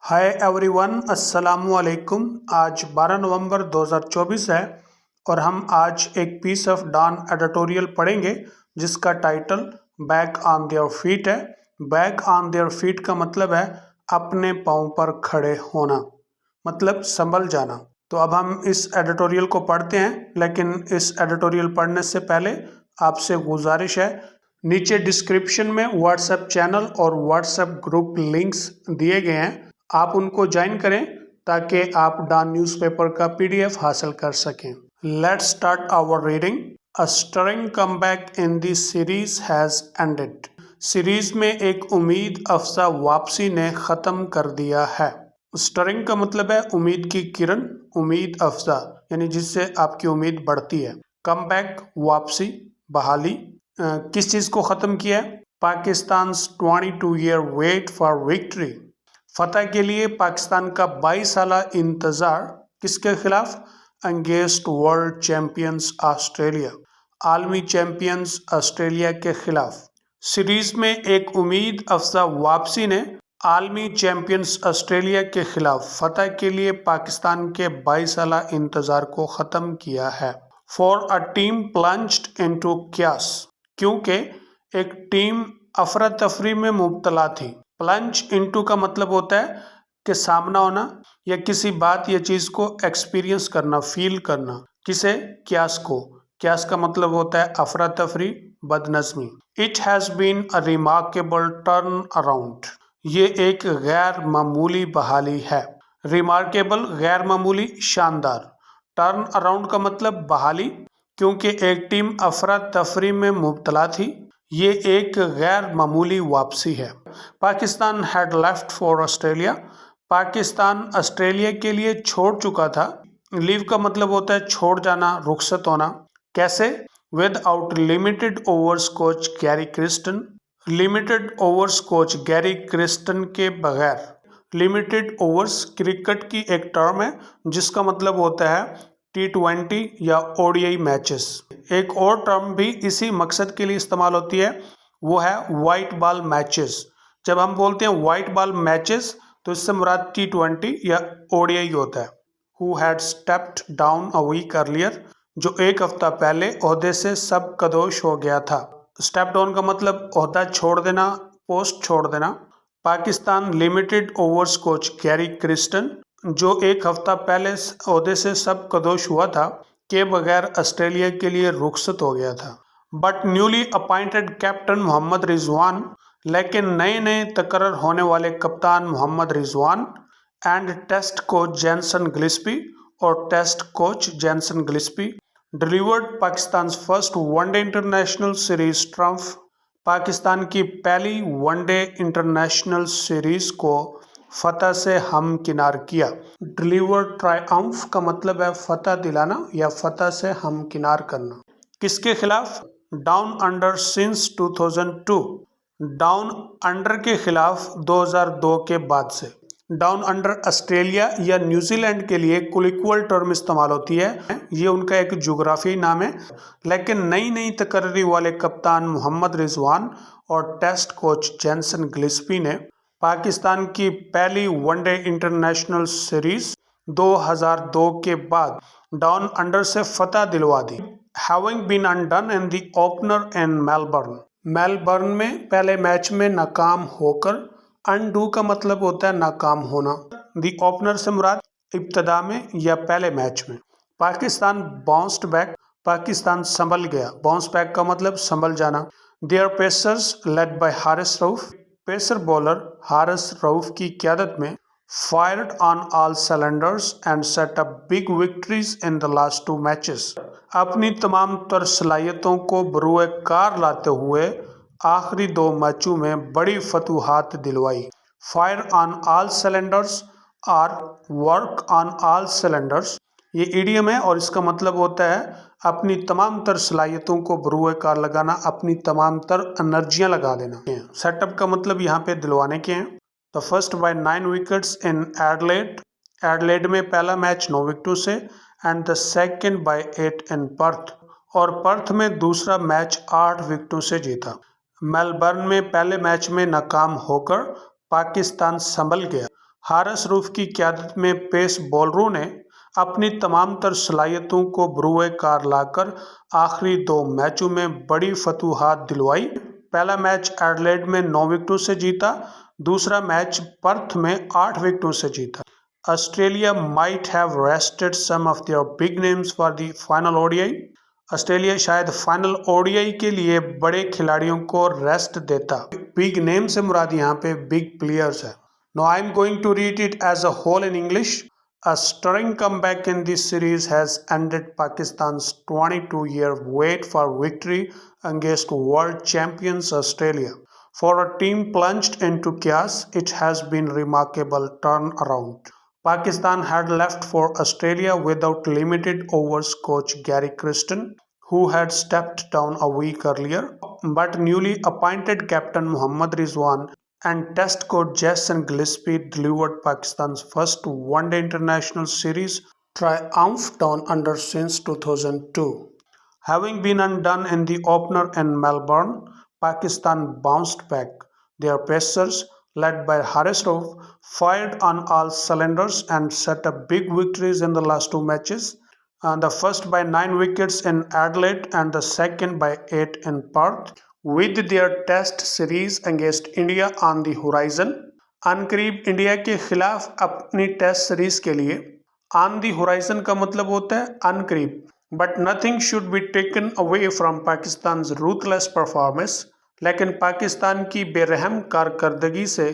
Hi everyone, अस्सलाम वालेकुम। आज 12 नवंबर 2024 है और हम आज एक पीस ऑफ डॉन एडिटोरियल पढ़ेंगे जिसका title back on their feet है। बैक ऑन देयर फीट का मतलब है अपने पाँव पर खड़े होना, मतलब संभल जाना। तो अब हम इस एडिटोरियल को पढ़ते हैं, लेकिन इस एडिटोरियल पढ़ने से पहले आपसे गुजारिश है, नीचे डिस्क्रिप्शन में व्हाट्सएप चैनल और व्हाट्सएप ग्रुप लिंक्स दिए गए हैं, आप उनको ज्वाइन करें ताकि आप डॉन न्यूज़पेपर का पीडीएफ हासिल कर सकें। Let's start our reading. A stirring comeback in the series has ended. Series में एक उम्मीद अफजा वापसी ने ख़त्म कर दिया है। स्टरिंग का मतलब है उम्मीद की किरण, उम्मीद अफजा यानी जिससे आपकी उम्मीद बढ़ती है। कमबैक वापसी, बहाली। किस चीज़ को ख़त्म किया है? Pakistan 22 year wait for victory. फतह के लिए पाकिस्तान का 22 साला इंतज़ार किसके खिलाफ? अगेंस्ट वर्ल्ड चैंपियंस ऑस्ट्रेलिया, आलमी चैंपियंस ऑस्ट्रेलिया के खिलाफ। सीरीज में एक उम्मीद अफजा वापसी ने आलमी चैंपियंस ऑस्ट्रेलिया के खिलाफ फतह के लिए पाकिस्तान के 22 साला इंतज़ार को ख़त्म किया है। For a team plunged into क्यास, क्योंकि एक टीम अफरा तफरी में मुब्तला थी। प्लंज इनटू का मतलब होता है कि सामना होना या किसी बात या चीज़ को एक्सपीरियंस करना, फील करना। किसे? क्यास को। क्यास का मतलब होता है अफरा तफरी, बदनज़मी। It has been a remarkable turnaround. ये एक गैर मामूली बहाली है। रिमार्केबल गैर मामूली, शानदार। टर्न अराउंड का मतलब बहाली, क्योंकि एक टीम अफरा तफरी में मुब्तला थी। ये एक गैर मामूली वापसी है। Pakistan had left for Australia. Pakistan Australia के लिए छोड़ चुका था। लीव का मतलब होता है छोड़ जाना, रुखसत होना। कैसे? With out limited overs coach Gary Kristen. Limited overs coach Gary Kristen के बगैर। लिमिटेड ओवर्स क्रिकेट की एक टर्म है जिसका मतलब होता है T20 या ODI मैचेस। एक और टर्म भी इसी मकसद के लिए इस्तेमाल होती है, वो है वाइट बॉल मैचेस। जब हम बोलते हैं वाइट बॉल मैचेस तो इससे मुराद T20 या ODI होता है। Who had stepped down a week earlier, जो एक हफ्ता पहले ओहदे से सब कदोश हो गया था। स्टेप डाउन का मतलब ओहदा छोड़ देना, पोस्ट छोड़ देना। Pakistan limited overs coach Gary Kristen, जो एक हफ्ता पहले ओहदे से सब कदोश हुआ था, के बगैर ऑस्ट्रेलिया के लिए रुखसत हो गया था। But newly appointed captain Mohammad Rizwan, लेकिन नए नए तकर्रर होने वाले कप्तान Mohammad Rizwan and test coach Jason Gillespie और test coach Jason Gillespie delivered Pakistan first one day international series triumph. Pakistan की पहली वनडे इंटरनेशनल सीरीज को फतह से हमकिनार किया। डिलीवर ट्रायम्फ का मतलब है फतह दिलाना या फतह से हमकिनार करना। किसके खिलाफ? Down under since 2002। Down under के खिलाफ 2002 के बाद से। डाउन अंडर ऑस्ट्रेलिया या न्यूजीलैंड के लिए कुल इक्वल टर्म इस्तेमाल होती है, ये उनका एक जोग्राफी नाम है। लेकिन नई नई तकर्री वाले कप्तान मोहम्मद रिजवान और टेस्ट कोच जैनसन गिलस्पी ने पाकिस्तान की पहली वनडे इंटरनेशनल सीरीज 2002 के बाद डाउन अंडर से फतह दिलवा दी। Having been undone in the opener in Melbourne. Melbourne में पहले मैच में नाकाम होकर, अनडू का मतलब होता है नाकाम होना। दी ओपनर से मुराद इब्तदा में या पहले मैच में। पाकिस्तान बाउंस्ड बैक, पाकिस्तान संभल गया। बाउंस बैक का मतलब संभल जाना। Their pacers led by Haris Rauf, pacer bowler Haris Rauf की क़यादत में fired on all cylinders and set up big victories in the last 2 matches. अपनी तमाम तर सलाहियतों को बरूए कार लाते हुए आखिरी 2 मैचों में बड़ी फतूहात दिलवाई। फायर ऑन ऑल सिलेंडर्स और वर्क ऑन ऑल सिलेंडर्स, ये इडियम है और इसका मतलब होता है अपनी तमाम तर सलाहियतों को बरूए कार लगाना, अपनी तमाम तर एनर्जियाँ लगा देना। सेटअप का मतलब यहाँ पे दिलवाने के हैं। तो first by 9 wickets in Adelaide, Adelaide में पहला मैच 9 विकेटों से, and the second by 8 in Perth, और पर्थ में दूसरा मैच 8 विकेटों से जीता। मेलबर्न में पहले मैच में नाकाम होकर पाकिस्तान संभल गया। हारिस रूफ की क़यादत में पेस बॉलरों ने अपनी तमाम तर सलाहियतों को बरूए कार लाकर आखिरी 2 मैचों में बड़ी फतूहात दिलवाई। पहला मैच एडिलेड में 9 विकेटों से जीता, दूसरा मैच पर्थ में 8 विकेटों से जीता। Australia might have rested some of their big names for the final ODI. Australia शायद फाइनल ओडीआई के लिए बड़े खिलाड़ियों को रेस्ट देता। बिग नेम से मुराद यहाँ पे बिग प्लेयर्स है। Now I am going to read it as a whole in English. A stirring comeback in this series has ended Pakistan's 22-year wait for victory against world champions Australia. For a team plunged into chaos, it has been a remarkable turnaround. Pakistan had left for Australia without limited overs coach Gary Kristen, who had stepped down a week earlier, but newly appointed captain Mohammad Rizwan and Test coach Jason Gillespie delivered Pakistan's first one-day international series triumph down under since 2002. Having been undone in the opener in Melbourne, Pakistan bounced back. Their pacers, led by Haris Rauf, fired on all cylinders and set up big victories in the last 2 matches. The first by 9 wickets in Adelaide and the second by 8 in Perth. With their test series against India on the horizon, अनकरीब India के खिलाफ अपनी test series के लिए on the horizon का मतलब होता है अनकरीब, but nothing should be taken away from Pakistan ruthless performance, लेकिन पाकिस्तान की बेरहम कारकर्दगी से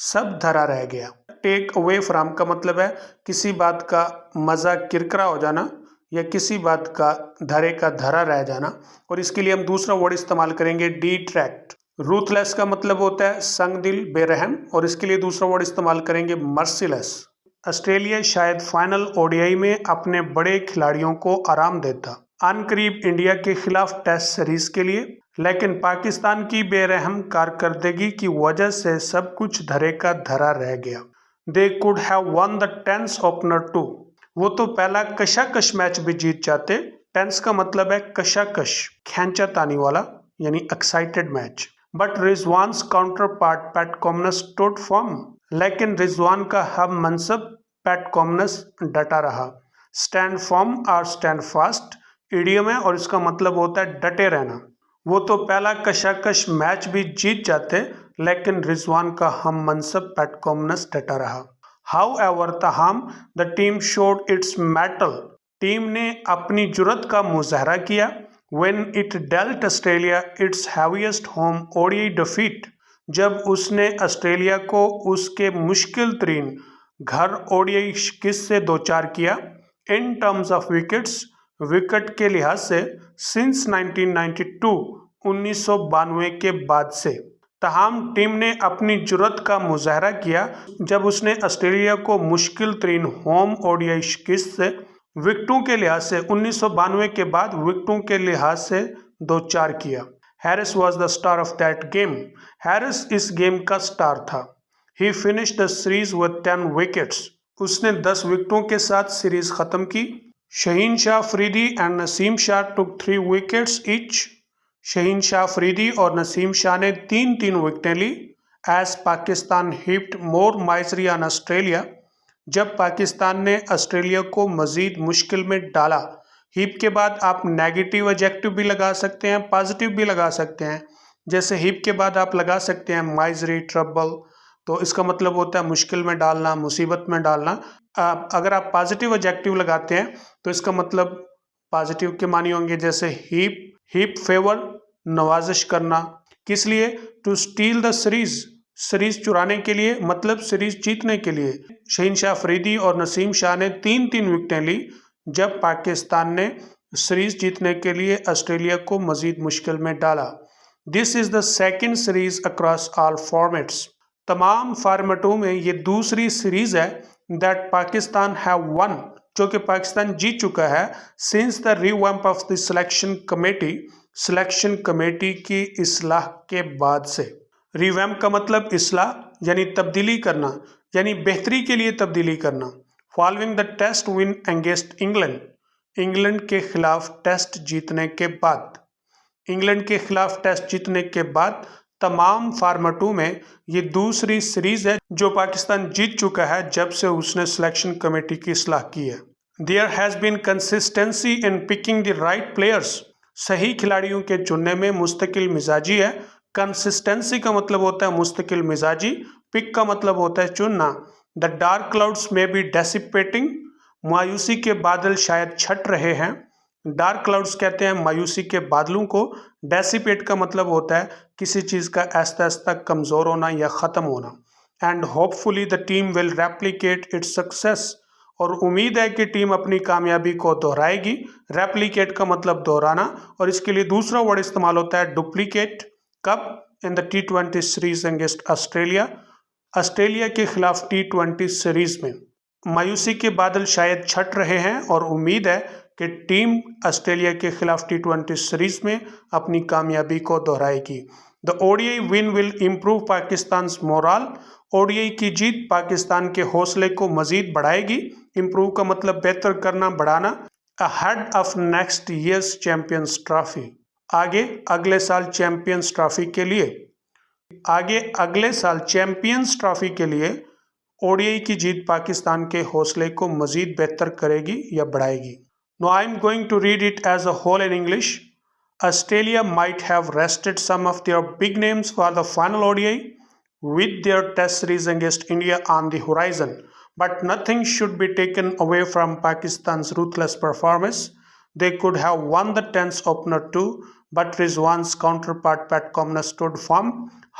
सब धरा रह गया। टेक अवे फ्रॉम का मतलब है किसी बात का मज़ा किरकिरा हो जाना या किसी बात का धरा रह जाना, और इसके लिए हम दूसरा वर्ड इस्तेमाल करेंगे डिट्रैक्ट। रूथलेस का मतलब होता है संग दिल, बेरहम, और इसके लिए दूसरा वर्ड इस्तेमाल करेंगे मर्सीलेस। ऑस्ट्रेलिया शायद फाइनल ओडीआई में अपने बड़े खिलाड़ियों को आराम देता अनकरीब इंडिया के खिलाफ टेस्ट सीरीज के लिए, लेकिन पाकिस्तान की बेरहम कारकर्दगी की वजह से सब कुछ धरे का धरा रह गया। They could have won the tense opener too. वो तो पहला कशाकश मैच भी जीत जाते। टेंस का मतलब है कशाकश, खींचा तानी वाला, यानी excited match. But Rizwan's counterpart Pat Cummins stood firm, लेकिन रिजवान का हम मनसब पैट कॉमनस डटा रहा। स्टैंड फर्म और स्टैंड फास्ट इडियम है और इसका मतलब होता है डटे रहना। वो तो पहला कशाकश मैच भी जीत जाते, लेकिन रिजवान का हम मनसब पैट कॉमनस डटा रहा। However, ताहम the team showed its mettle, team ने अपनी जुर्रत का मुजाहरा किया। When it dealt Australia its heaviest home ODI defeat, जब उसने ऑस्ट्रेलिया को उसके मुश्किल तरीन घर ओडीआई शिकस्त से दो चार किया। In terms of wickets, wicket के लिहाज से, सिंस 1992 1992 के बाद से। तमाम टीम ने अपनी जुर्रत का मुजाहरा किया जब उसने ऑस्ट्रेलिया को मुश्किल तरीन होम ओडीआई शिकस्त से विकेटों के लिहाज से 1992 के बाद विकेटों के लिहाज से 2-4 किया। Haris was the star of that game, Haris इस गेम का स्टार था। He finished the series with 10 wickets, उसने 10 विकेटों के साथ सीरीज खत्म की। Shaheen Shah Afridi and Naseem Shah took 3 wickets each, Shaheen Shah Afridi और नसीम शाह ने 3-3 विकेटें ली। As Pakistan heaped more misery on Australia, जब पाकिस्तान ने ऑस्ट्रेलिया को मजीद मुश्किल में डाला। हिप के बाद आप नेगेटिव एडजेक्टिव भी लगा सकते हैं, पॉजिटिव भी लगा सकते हैं। जैसे हिप के बाद आप लगा सकते हैं माइजरी, ट्रबल, तो इसका मतलब होता है मुश्किल में डालना, मुसीबत में डालना। अगर आप पॉजिटिव एडजेक्टिव लगाते हैं तो इसका मतलब पॉजिटिव के मानी होंगे, जैसे हीप फेवर, नवाजिश करना। किस लिए? To steal the series, series चुराने के लिए, मतलब सीरीज जीतने के लिए। शहीन शाह अफरीदी और नसीम शाह ने 3-3 विकेटें ली जब पाकिस्तान ने सीरीज जीतने के लिए ऑस्ट्रेलिया को मजीद मुश्किल में डाला। This is the second series across all formats, तमाम फॉर्मेटों में ये दूसरी सीरीज है दैट पाकिस्तान हैव वन, जो कि पाकिस्तान जीत चुका है since the revamp of the selection committee, selection committee की इस्लाह के बाद से। रिवैम्प का मतलब इस्लाह यानी तब्दीली करना, यानी बेहतरी के लिए तब्दीली करना। Following the test win against England, England के खिलाफ टेस्ट जीतने के बाद, इंग्लैंड के खिलाफ टेस्ट जीतने के बाद तमाम फॉर्मेटों में ये दूसरी सीरीज है जो पाकिस्तान जीत चुका है जब से उसने सिलेक्शन कमेटी की इस्लाह की है। There has been consistency in picking the right players, सही खिलाड़ियों के चुनने में मुस्तकिल मिजाजी है। कंसिस्टेंसी का मतलब होता है मुस्तकिल मिजाजी, पिक का मतलब होता है चुनना। द डार्क क्लाउड्स में बी डेसिपेटिंग, मायूसी के बादल शायद छट रहे हैं। डार्क क्लाउड्स कहते हैं मायूसी के बादलों को। डेसिपेट का मतलब होता है किसी चीज़ का आहिस्ता आहिस्ता कमज़ोर होना या ख़त्म होना। And hopefully the team will replicate its success, और उम्मीद है कि टीम अपनी कामयाबी को दोहराएगी। रेप्लिकेट का मतलब दोहराना, और इसके लिए दूसरा वर्ड इस्तेमाल होता है डुप्लीकेट। कब? In the T20 series against Australia, Australia के खिलाफ T20 सीरीज में। मायूसी के बादल शायद छट रहे हैं और उम्मीद है कि टीम ऑस्ट्रेलिया के खिलाफ T20 सीरीज में अपनी कामयाबी को दोहराएगी। The ODI win will improve Pakistan morale, ODI की जीत पाकिस्तान के हौसले को मजीद बढ़ाएगी। इम्प्रूव का मतलब बेहतर करना, बढ़ाना। Ahead of next years champions trophy, आगे अगले साल चैंपियंस ट्रॉफी के लिए, आगे अगले साल चैंपियंस ट्रॉफी के लिए ODI की जीत पाकिस्तान के हौसले को मजीद बेहतर करेगी या बढ़ाएगी। Now I am going to read it as a whole in English. Australia might have rested some of their big names for the final ODI with their test series against India on the horizon, but nothing should be taken away from Pakistan's ruthless performance. They could have won the tenth opener too, but Rizwan's counterpart Pat Cummins stood firm.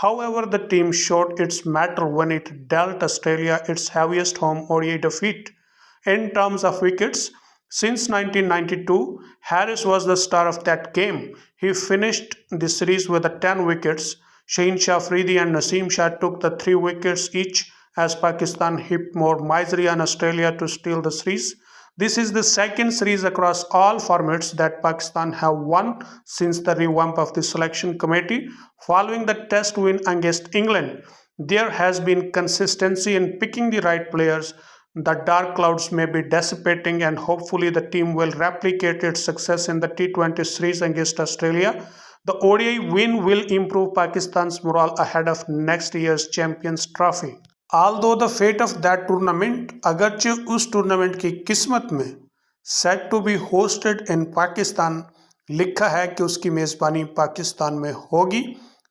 However, the team showed its mettle when it dealt Australia its heaviest home ODI defeat. In terms of wickets, since 1992, Harris was the star of that game. He finished the series with 10 wickets. Shaheen Shah Afridi and Naseem Shah took the 3 wickets each as Pakistan heaped more misery on Australia to steal the series. This is the second series across all formats that Pakistan have won since the revamp of the selection committee. Following the test win against England, there has been consistency in picking the right players. The dark clouds may be dissipating and hopefully the team will replicate its success in the T20 series against Australia. The ODI win will improve Pakistan's morale ahead of next year's Champions Trophy. Although the fate of that tournament, अगरचे उस tournament की किस्मत में set to be hosted in Pakistan, लिखा है कि उसकी मेज़बानी पाकिस्तान में होगी।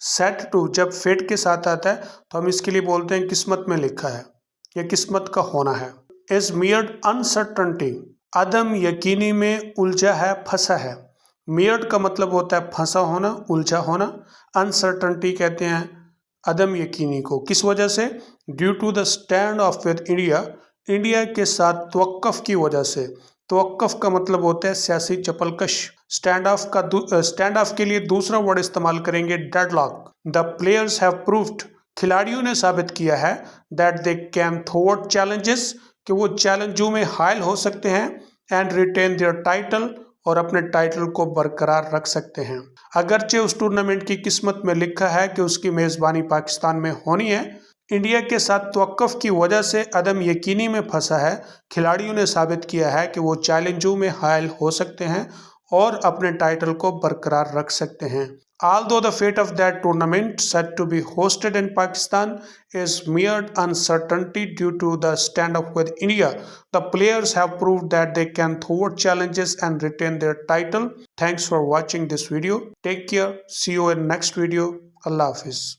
set to जब फेट के साथ आता है तो हम इसके लिए बोलते हैं किस्मत में लिखा है, यह किस्मत का होना है। इज मियर्ड अनसर्टनटी, अदम यकीनी में उलझा है, फंसा है। मियर्ड का मतलब होता है फंसा होना, उलझा होना। अनसर्टनटी कहते हैं अदम यकीनी को। किस वजह से? Due to the stand off with India, India के साथ तवक्कुफ की वजह से। तवक्कुफ का मतलब होता है सियासी चपलकश। स्टैंड ऑफ के लिए दूसरा वर्ड इस्तेमाल करेंगे deadlock. The players have proved, खिलाड़ियों ने साबित किया है दैट दे कैन थ्वार्ट चैलेंजेस, कि वो चैलेंजों में हायल हो सकते हैं। एंड रिटेन देयर टाइटल, और अपने टाइटल को बरकरार रख सकते हैं। अगरचे उस टूर्नामेंट की किस्मत में लिखा है कि उसकी मेज़बानी पाकिस्तान में होनी है, इंडिया के साथ तवक्कुफ की वजह से अदम यकीनी में फंसा है। खिलाड़ियों ने साबित किया है कि वो चैलेंजों में हायल हो सकते हैं और अपने टाइटल को बरकरार रख सकते हैं। Although the fate of that tournament set to be hosted in Pakistan is mere uncertainty due to the stand-up with India, the players have proved that they can thwart challenges and retain their title. Thanks for watching this video. Take care. See you in next video. Allah Hafiz.